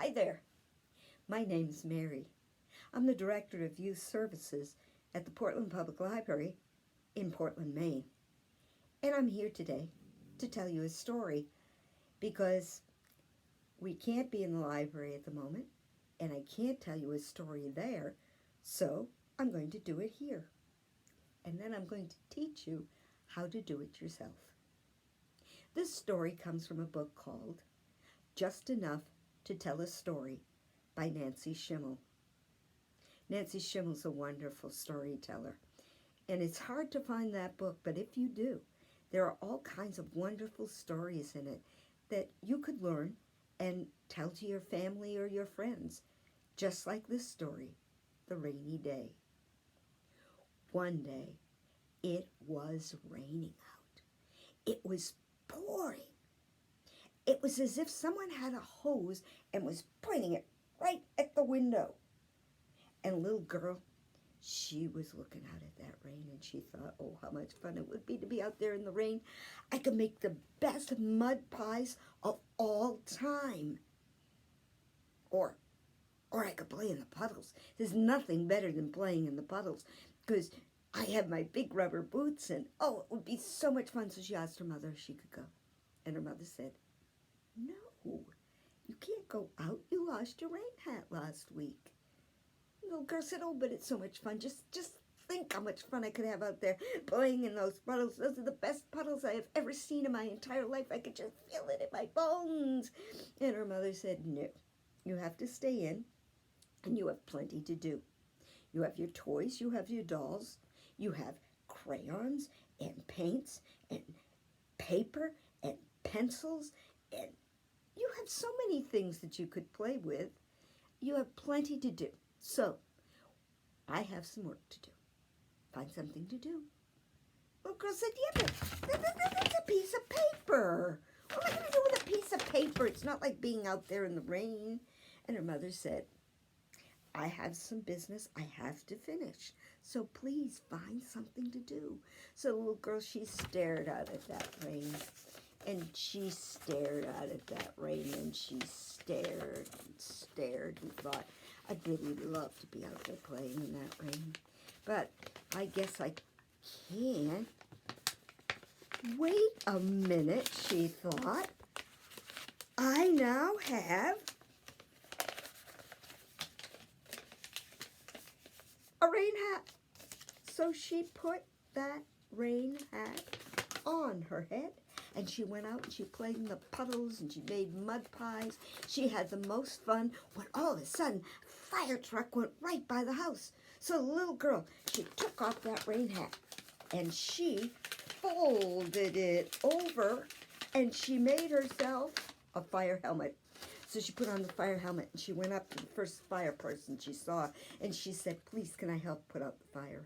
Hi there. My name's Mary. I'm the Director of Youth Services at the Portland Public Library in Portland, Maine. And I'm here today to tell you a story because we can't be in the library at the moment and I can't tell you a story there, so I'm going to do it here. And then I'm going to teach you how to do it yourself. This story comes from a book called Just Enough to Tell a Story by Nancy Schimmel. Nancy Schimmel's a wonderful storyteller, and it's hard to find that book, but if you do, there are all kinds of wonderful stories in it that you could learn and tell to your family or your friends, just like this story, The Rainy Day. One day, it was raining out. It was pouring. It was as if someone had a hose and was pointing it right at the window. And a little girl, she was looking out at that rain and she thought, oh, how much fun it would be to be out there in the rain. I could make the best mud pies of all time. Or I could play in the puddles. There's nothing better than playing in the puddles because I have my big rubber boots and, oh, it would be so much fun. So she asked her mother if she could go. And her mother said, no, you can't go out. You lost your rain hat last week. The little girl said, oh, but it's so much fun. Just think how much fun I could have out there playing in those puddles. Those are the best puddles I have ever seen in my entire life. I could just feel it in my bones. And her mother said, no, you have to stay in and you have plenty to do. You have your toys, you have your dolls, you have crayons and paints and paper and pencils, and you have so many things that you could play with. You have plenty to do. So, I have some work to do. Find something to do. Little girl said, yeah, but that's a piece of paper. What am I going to do with a piece of paper? It's not like being out there in the rain. And her mother said, I have some business I have to finish. So please find something to do. So the little girl, she stared out at that rain. And she stared out at that rain. And she stared and stared and thought, I'd really love to be out there playing in that rain. But I guess I can't. Wait a minute, she thought. I now have a rain hat. So she put that rain hat on her head and she went out and she played in the puddles and she made mud pies. She had the most fun when all of a sudden a fire truck went right by the house. So the little girl, she took off that rain hat and she folded it over and she made herself a fire helmet. So she put on the fire helmet and she went up to the first fire person she saw and she said, please, can I help put out the fire?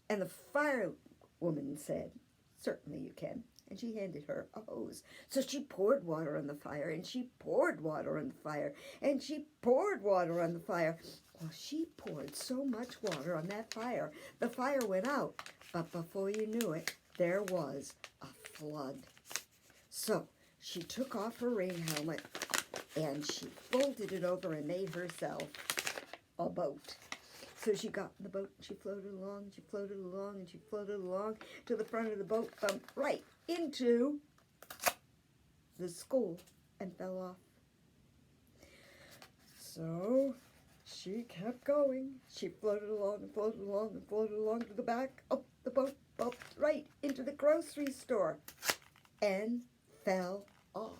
And the firewoman said, certainly you can. And she handed her a hose. So she poured water on the fire and she poured water on the fire and she poured water on the fire. Well, she poured so much water on that fire, the fire went out. But before you knew it, there was a flood. So she took off her rain helmet and she folded it over and made herself a boat. So she got in the boat and she floated along, and she floated along, and she floated along to the front of the boat, bumped right into the school and fell off. So she kept going. She floated along and floated along and floated along to the back of the boat, bumped right into the grocery store and fell off.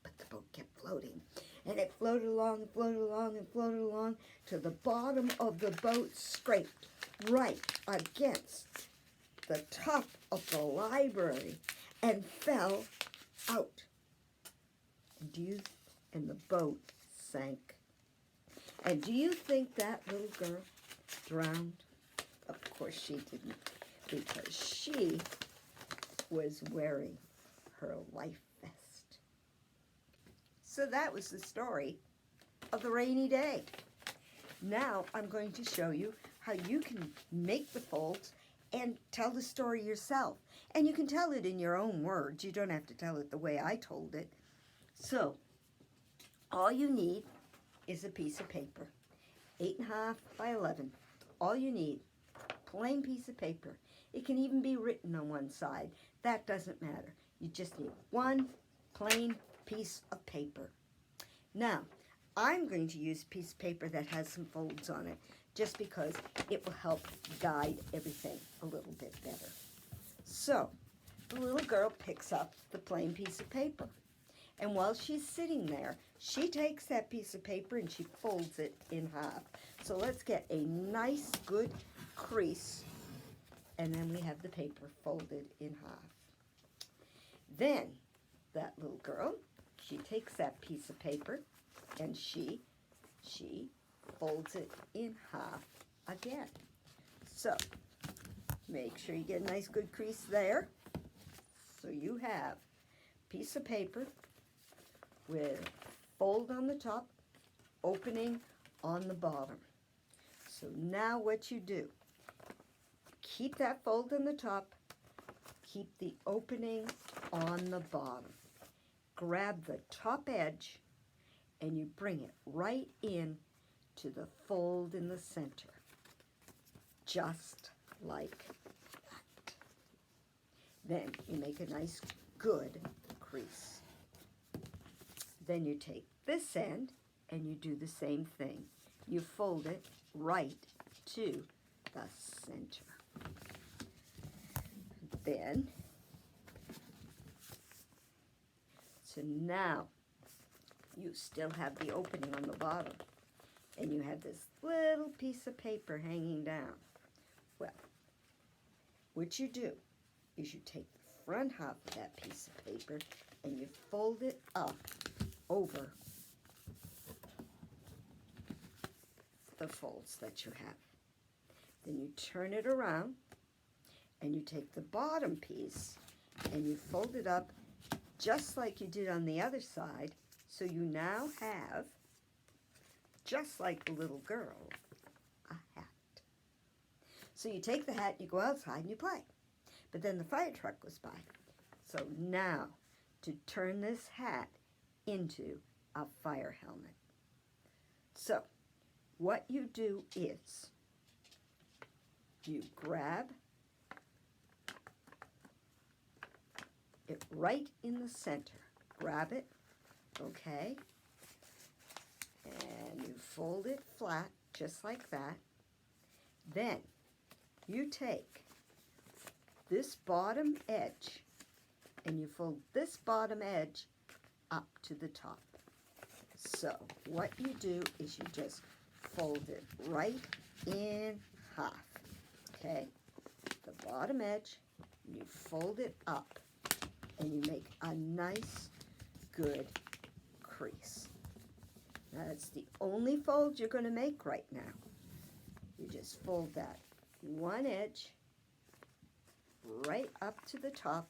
But the boat kept floating. And it floated along and floated along and floated along to the bottom of the boat, scraped right against the top of the library and fell out. And the boat sank. And do you think that little girl drowned? Of course she didn't, because she was wearing her life vest. So that was the story of the rainy day. Now I'm going to show you how you can make the folds and tell the story yourself. And you can tell it in your own words. You don't have to tell it the way I told it. So all you need is a piece of paper, 8.5 by 11. All you need, plain piece of paper. It can even be written on one side. That doesn't matter. You just need one plain piece of paper. Now, I'm going to use a piece of paper that has some folds on it, just because it will help guide everything a little bit better. So, the little girl picks up the plain piece of paper. And while she's sitting there, she takes that piece of paper and she folds it in half. So let's get a nice, good crease. And then we have the paper folded in half. Then, that little girl, she takes that piece of paper and she folds it in half again. So, make sure you get a nice good crease there. So you have a piece of paper with fold on the top, opening on the bottom. So now what you do, keep that fold on the top, keep the opening on the bottom. Grab the top edge and you bring it right in to the fold in the center, just like that. Then you make a nice good crease. Then you take this end and you do the same thing. You fold it right to the center. Then, so now you still have the opening on the bottom and you have this little piece of paper hanging down. Well, what you do is you take the front half of that piece of paper and you fold it up over the folds that you have. Then you turn it around and you take the bottom piece and you fold it up just like you did on the other side. So you now have, just like the little girl, a hat. So you take the hat, you go outside and you play. But then the fire truck goes by. So now, to turn this hat into a fire helmet. So, what you do is, you grab it right in the center. Grab it, okay, and you fold it flat, just like that. Then, you take this bottom edge and you fold this bottom edge up to the top. So what you do is you just fold it right in half, okay? The bottom edge, you fold it up and you make a nice, good crease. Now that's the only fold you're going to make right now. You just fold that one edge right up to the top,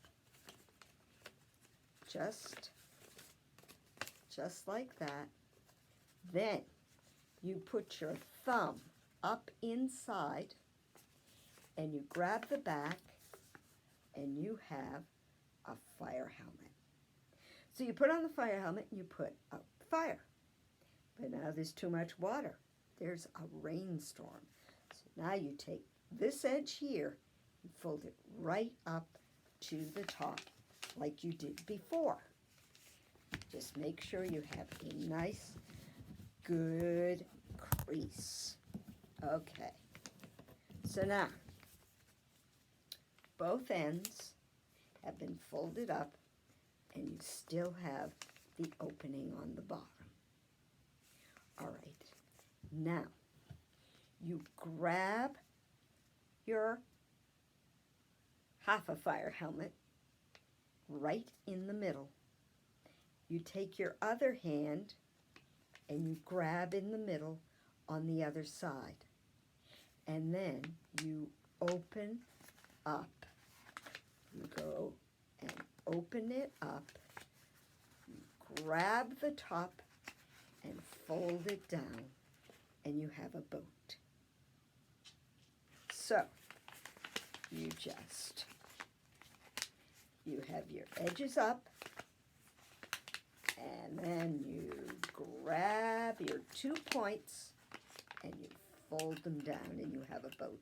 just like that. Then you put your thumb up inside and you grab the back and you have a fire helmet. So you put on the fire helmet and you put out the fire. But now there's too much water. There's a rainstorm. So now you take this edge here and fold it right up to the top like you did before. Just make sure you have a nice, good crease. Okay. So now, both ends have been folded up and you still have the opening on the bottom. All right. Now, you grab your half a fire helmet right in the middle. You take your other hand and you grab in the middle on the other side. And then you open up. You go and open it up. You grab the top and fold it down. And you have a boat. So, you have your edges up, and then you grab have your 2 points and you fold them down and you have a boat.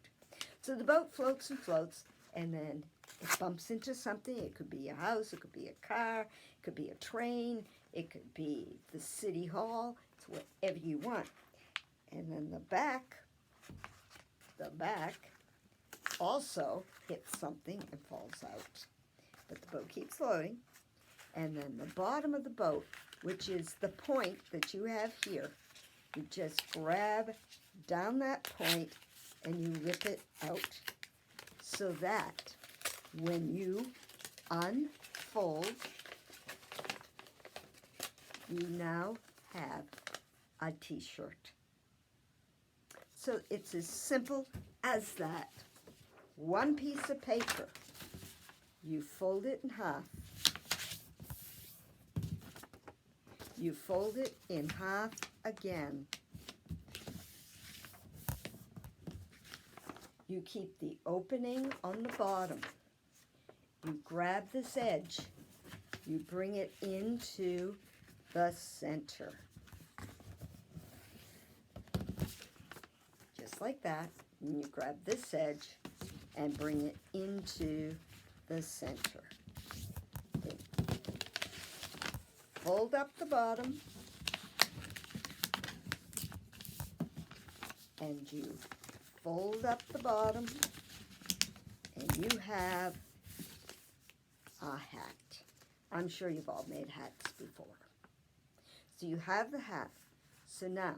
So the boat floats and floats, and then it bumps into something. It could be a house, it could be a car, it could be a train, it could be the city hall. It's whatever you want. And then the back also hits something and falls out. But the boat keeps floating. And then the bottom of the boat, which is the point that you have here, you just grab down that point and you rip it out so that when you unfold, you now have a t-shirt. So it's as simple as that. One piece of paper, you fold it in half. You fold it in half again. You keep the opening on the bottom. You grab this edge. You bring it into the center. Just like that. And you grab this edge and bring it into the center. Okay. Fold up the bottom. And you fold up the bottom. And you have a hat. I'm sure you've all made hats before. So you have the hat. So now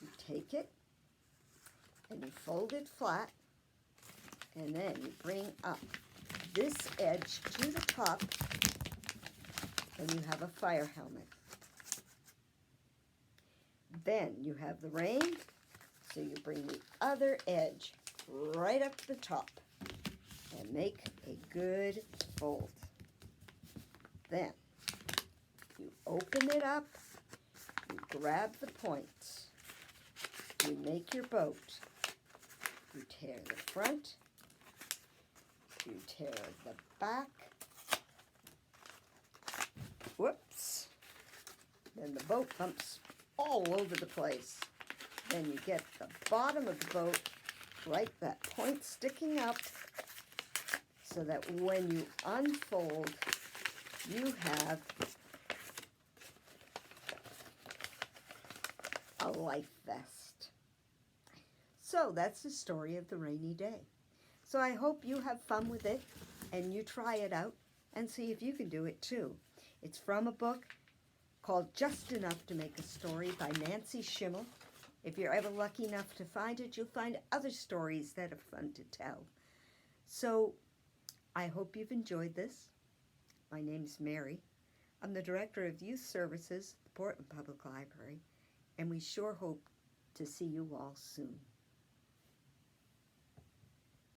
you take it and you fold it flat, and then you bring up this edge to the top, and you have a fire helmet. Then you have the rain, so you bring the other edge right up the top and make a good fold. Then you open it up, you grab the points, you make your boat, you tear the front, you tear the back, whoops, then the boat bumps all over the place. Then you get the bottom of the boat, right, that point sticking up, so that when you unfold, you have a life vest. So that's the story of the rainy day. So I hope you have fun with it and you try it out and see if you can do it too. It's from a book called Just Enough to Make a Story by Nancy Schimmel. If you're ever lucky enough to find it, you'll find other stories that are fun to tell. So I hope you've enjoyed this. My name's Mary. I'm the Director of Youth Services at the Portland Public Library, and we sure hope to see you all soon.